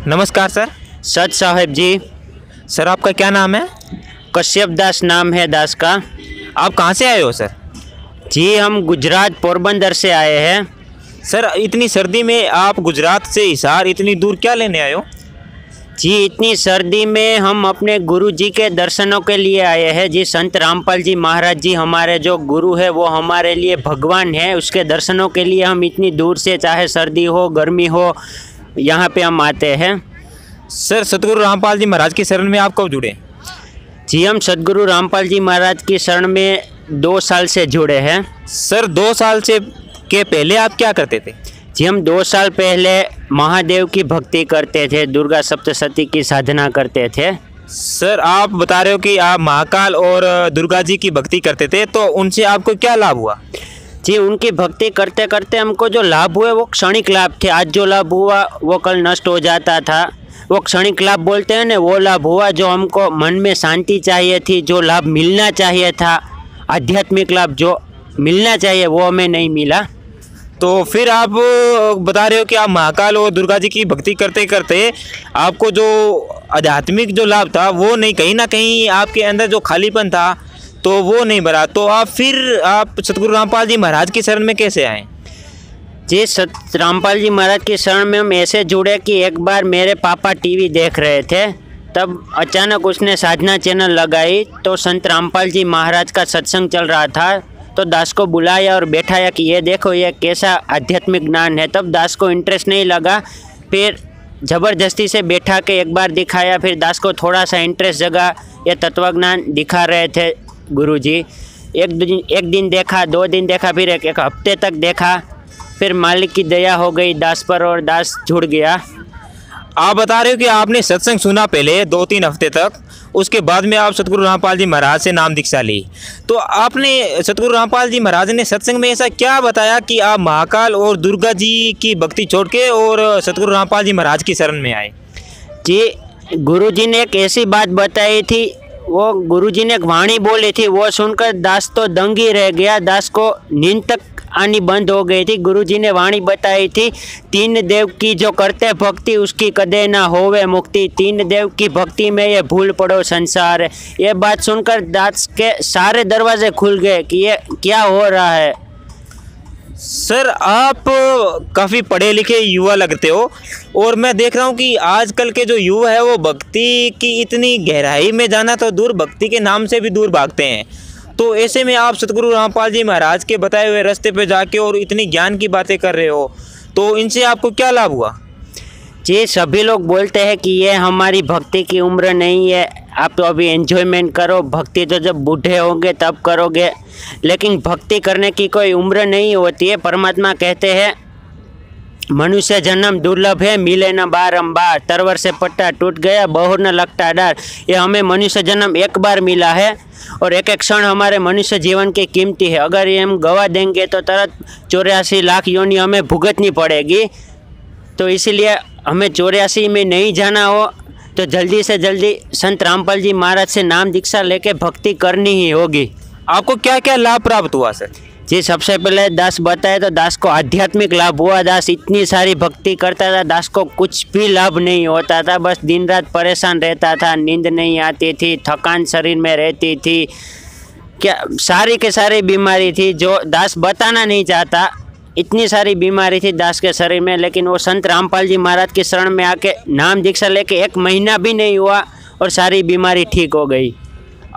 नमस्कार सर। सच साहेब जी। सर आपका क्या नाम है? कश्यप दास नाम है दास का। आप कहाँ से आए हो सर? जी हम गुजरात पोरबंदर से आए हैं। सर इतनी सर्दी में आप गुजरात से हिसार इतनी दूर क्या लेने आए हो? जी इतनी सर्दी में हम अपने गुरु जी के दर्शनों के लिए आए हैं। जी संत रामपाल जी महाराज जी हमारे जो गुरु है वो हमारे लिए भगवान है। उसके दर्शनों के लिए हम इतनी दूर से, चाहे सर्दी हो गर्मी हो, यहाँ पे हम आते हैं। सर सतगुरु रामपाल जी महाराज की शरण में आप कब जुड़े? जी हम सतगुरु रामपाल जी महाराज की शरण में 2 साल से जुड़े हैं। सर 2 साल से के पहले आप क्या करते थे? जी हम 2 साल पहले महादेव की भक्ति करते थे, दुर्गा सप्तशती की साधना करते थे। सर आप बता रहे हो कि आप महाकाल और दुर्गा जी की भक्ति करते थे, तो उनसे आपको क्या लाभ हुआ? जी उनकी भक्ति करते करते हमको जो लाभ हुए वो क्षणिक लाभ थे। आज जो लाभ हुआ वो कल नष्ट हो जाता था। वो क्षणिक लाभ बोलते हैं ना, वो लाभ हुआ। जो हमको मन में शांति चाहिए थी, जो लाभ मिलना चाहिए था, आध्यात्मिक लाभ जो मिलना चाहिए वो हमें नहीं मिला। तो फिर आप बता रहे हो कि आप महाकाल और दुर्गा जी की भक्ति करते करते आपको जो आध्यात्मिक जो लाभ था वो नहीं, कहीं ना कहीं आपके अंदर जो खालीपन था तो वो नहीं भरा। तो आप सतगुरु रामपाल जी महाराज की शरण में कैसे आए? जी सत रामपाल जी महाराज की शरण में हम ऐसे जुड़े कि एक बार मेरे पापा टीवी देख रहे थे, तब अचानक उसने साधना चैनल लगाई तो संत रामपाल जी महाराज का सत्संग चल रहा था। तो दास को बुलाया और बैठाया कि ये देखो ये कैसा आध्यात्मिक ज्ञान है। तब दास को इंटरेस्ट नहीं लगा, फिर ज़बरदस्ती से बैठा के एक बार दिखाया, फिर दास को थोड़ा सा इंटरेस्ट जगा। ये तत्वज्ञान दिखा रहे थे गुरुजी। एक दिन देखा, 2 दिन देखा, फिर एक हफ्ते तक देखा, फिर मालिक की दया हो गई दास पर और दास जुड़ गया। आप बता रहे हो कि आपने सत्संग सुना पहले 2-3 हफ्ते तक, उसके बाद में आप सतगुरु रामपाल जी महाराज से नाम दीक्षा ली। तो आपने सतगुरु रामपाल जी महाराज ने सत्संग में ऐसा क्या बताया कि आप महाकाल और दुर्गा जी की भक्ति छोड़ के और सतगुरु रामपाल जी महाराज की शरण में आए? जी गुरुजी ने एक ऐसी बात बताई थी, वो गुरुजी ने एक वाणी बोली थी, वो सुनकर दास तो दंग ही रह गया। दास को नींद तक आनी बंद हो गई थी। गुरुजी ने वाणी बताई थी, 3 देव की जो करते भक्ति उसकी कदे ना होवे मुक्ति। 3 देव की भक्ति में ये भूल पड़ो संसार। ये बात सुनकर दास के सारे दरवाजे खुल गए कि ये क्या हो रहा है। सर आप काफ़ी पढ़े लिखे युवा लगते हो और मैं देख रहा हूँ कि आजकल के जो युवा है वो भक्ति की इतनी गहराई में जाना तो दूर, भक्ति के नाम से भी दूर भागते हैं। तो ऐसे में आप सतगुरु रामपाल जी महाराज के बताए हुए रास्ते पे जाके और इतनी ज्ञान की बातें कर रहे हो, तो इनसे आपको क्या लाभ हुआ? जी सभी लोग बोलते हैं कि ये हमारी भक्ति की उम्र नहीं है, आप तो अभी एंजॉयमेंट करो, भक्ति तो जब बूढ़े होंगे तब करोगे। लेकिन भक्ति करने की कोई उम्र नहीं होती है। परमात्मा कहते हैं मनुष्य जन्म दुर्लभ है, मिले न बारंबार। तरवर से पट्टा टूट गया, बहुर न लगता डर। ये हमें मनुष्य जन्म एक बार मिला है और एक एक क्षण हमारे मनुष्य जीवन की कीमती है। अगर ये हम गवा देंगे तो तुरंत 84 लाख योनि हमें भुगतनी पड़ेगी। तो इसीलिए हमें 84 में नहीं जाना हो तो जल्दी से जल्दी संत रामपाल जी महाराज से नाम दीक्षा लेके भक्ति करनी ही होगी। आपको क्या क्या लाभ प्राप्त हुआ सर? जी सबसे पहले दास बताए तो दास को आध्यात्मिक लाभ हुआ। दास इतनी सारी भक्ति करता था, दास को कुछ भी लाभ नहीं होता था, बस दिन रात परेशान रहता था, नींद नहीं आती थी, थकान शरीर में रहती थी, क्या सारी के सारी बीमारी थी जो दास बताना नहीं चाहता। इतनी सारी बीमारी थी दास के शरीर में, लेकिन वो संत रामपाल जी महाराज की शरण में आके नाम दीक्षा लेके 1 महीना भी नहीं हुआ और सारी बीमारी ठीक हो गई।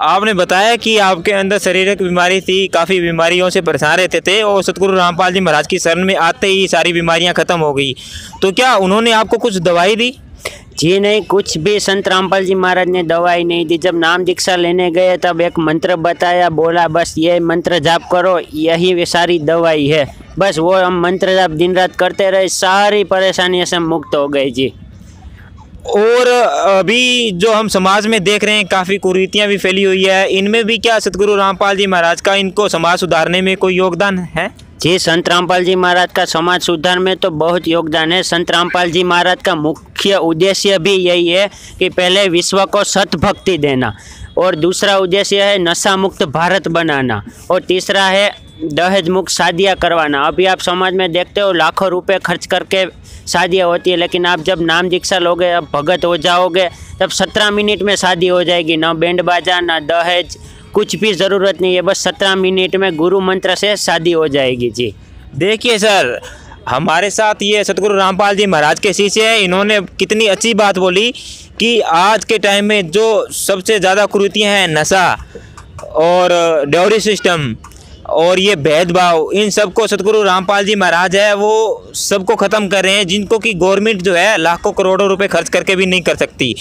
आपने बताया कि आपके अंदर शारीरिक बीमारी थी, काफ़ी बीमारियों से परेशान रहते थे और सतगुरु रामपाल जी महाराज की शरण में आते ही सारी बीमारियां ख़त्म हो गई। तो क्या उन्होंने आपको कुछ दवाई दी? जी नहीं, कुछ भी संत रामपाल जी महाराज ने दवाई नहीं दी। जब नाम दीक्षा लेने गए तब एक मंत्र बताया, बोला बस ये मंत्र जाप करो, यही सारी दवाई है। बस वो हम मंत्र जाप दिन रात करते रहे, सारी परेशानियों से मुक्त हो गए जी। और अभी जो हम समाज में देख रहे हैं काफ़ी कुरीतियाँ भी फैली हुई है, इनमें भी क्या सतगुरु रामपाल जी महाराज का इनको समाज सुधारने में कोई योगदान है? जी संत रामपाल जी महाराज का समाज सुधार में तो बहुत योगदान है। संत रामपाल जी महाराज का मुख्य उद्देश्य भी यही है कि पहले विश्व को सत भक्ति देना, और दूसरा उद्देश्य है नशा मुक्त भारत बनाना, और तीसरा है दहेज मुक्त शादियाँ करवाना। अभी आप समाज में देखते हो लाखों रुपए खर्च करके शादियाँ होती है, लेकिन आप जब नाम दीक्षा लोगे, अब भगत हो जाओगे, तब 17 मिनट में शादी हो जाएगी। ना बैंड बाजा, ना दहेज, कुछ भी ज़रूरत नहीं है, बस 17 मिनट में गुरु मंत्र से शादी हो जाएगी जी। देखिए सर, हमारे साथ ये सतगुरु रामपाल जी महाराज के शिष्य हैं। इन्होंने कितनी अच्छी बात बोली कि आज के टाइम में जो सबसे ज़्यादा कुरीतियाँ हैं, नशा और ड्योरी सिस्टम और ये भेदभाव, इन सबको सतगुरु रामपाल जी महाराज है वो सबको ख़त्म कर रहे हैं, जिनको कि गवर्नमेंट जो है लाखों करोड़ों रुपए खर्च करके भी नहीं कर सकती।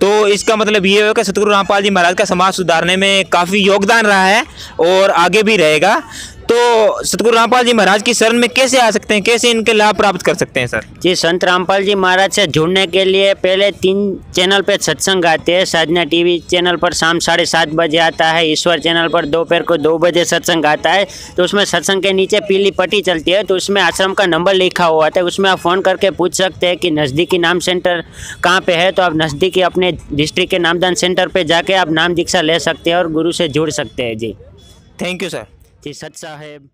तो इसका मतलब ये है कि सतगुरु रामपाल जी महाराज का समाज सुधारने में काफ़ी योगदान रहा है और आगे भी रहेगा। तो सतगुरु रामपाल जी महाराज की शरण में कैसे आ सकते हैं, कैसे इनके लाभ प्राप्त कर सकते हैं सर? जी, संत रामपाल जी महाराज से जुड़ने के लिए पहले 3 चैनल पे सत्संग आते हैं। साधना टीवी चैनल पर शाम 7:30 बजे आता है, ईश्वर चैनल पर दोपहर को 2 बजे सत्संग आता है। तो उसमें सत्संग के नीचे पीली पट्टी चलती है, तो उसमें आश्रम का नंबर लिखा हुआ था, उसमें आप फ़ोन करके पूछ सकते हैं कि नज़दीकी नाम सेंटर कहाँ पे है। तो आप नज़दीकी अपने डिस्ट्रिक्ट के नामदान सेंटर पर जाके आप नाम दीक्षा ले सकते हैं और गुरु से जुड़ सकते हैं जी। Thank you sir. जी, सत साहेब।